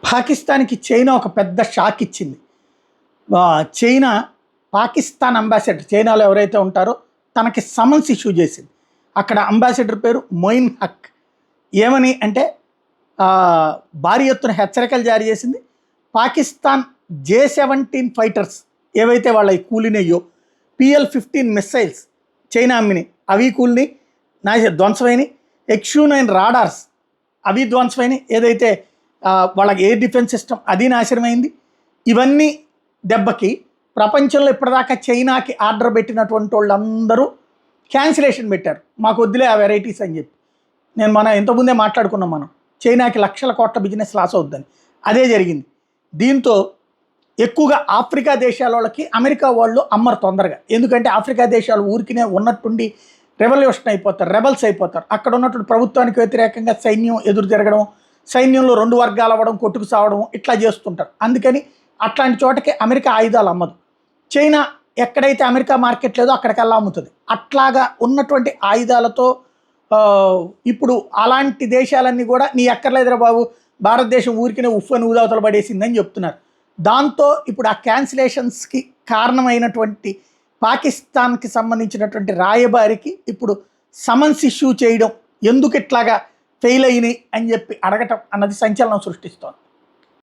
పాకిస్తాన్కి చైనా ఒక పెద్ద షాక్ ఇచ్చింది. చైనా పాకిస్తాన్ అంబాసిడర్, చైనాలో ఎవరైతే ఉంటారో తనకి సమన్స్ ఇష్యూ చేసింది. అక్కడ అంబాసిడర్ పేరు మొయిన్ హక్. ఏమని అంటే భారీ ఎత్తున హెచ్చరికలు జారీ చేసింది. పాకిస్తాన్ J-17 ఫైటర్స్ ఏవైతే వాళ్ళ కూలినయ్యో, PL-15 మిస్సైల్స్ చైనా అమ్మిని అవి కూలిని ధ్వంసమైనవి, XU-9 రాడార్స్ అవి ధ్వంసమైనవి, ఏదైతే వాళ్ళకి ఎయిర్ డిఫెన్స్ సిస్టమ్ అది నాశనమైంది. ఇవన్నీ దెబ్బకి ప్రపంచంలో ఇప్పటిదాకా చైనాకి ఆర్డర్ పెట్టినటువంటి వాళ్ళందరూ క్యాన్సిలేషన్ పెట్టారు. మాకు వద్దులే ఆ వెరైటీస్ అని చెప్పి. మనం ఇంతకుముందే మాట్లాడుకున్నాం, మనం చైనాకి లక్షల కోట్ల బిజినెస్ లాస్ అవుద్దని. అదే జరిగింది. దీంతో ఎక్కువగా ఆఫ్రికా దేశాల వాళ్ళకి అమెరికా వాళ్ళు అమ్మరు తొందరగా. ఎందుకంటే ఆఫ్రికా దేశాలు ఊరికినే ఉన్నట్టుండి రెవల్యూషన్ అయిపోతారు, రెబల్స్ అయిపోతారు. అక్కడ ఉన్నటువంటి ప్రభుత్వానికి వ్యతిరేకంగా సైన్యం ఎదురు తిరగడం, సైన్యంలో 2 వర్గాలు అవ్వడం, కొట్టుకు సావడం ఇట్లా చేస్తుంటారు. అందుకని అట్లాంటి చోటకి అమెరికా ఆయుధాలు అమ్మదు. చైనా ఎక్కడైతే అమెరికా మార్కెట్ లేదో అక్కడికల్లా అమ్ముతుంది. అట్లాగా ఉన్నటువంటి ఆయుధాలతో ఇప్పుడు అలాంటి దేశాలన్నీ కూడా నీ ఎక్కర్లేదురా బాబు, భారతదేశం ఊరికినే ఉఫ్ఫని ఊదవతలు పడేసిందని చెప్తున్నారు. దాంతో ఇప్పుడు ఆ క్యాన్సిలేషన్స్కి కారణమైనటువంటి పాకిస్తాన్కి సంబంధించినటువంటి రాయబారికి ఇప్పుడు సమన్స్ ఇష్యూ చేయడం, ఎందుకు ఇట్లాగా ఫెయిల్ అయినాయి అని చెప్పి అడగటం అన్నది సంచలనం సృష్టిస్తోంది.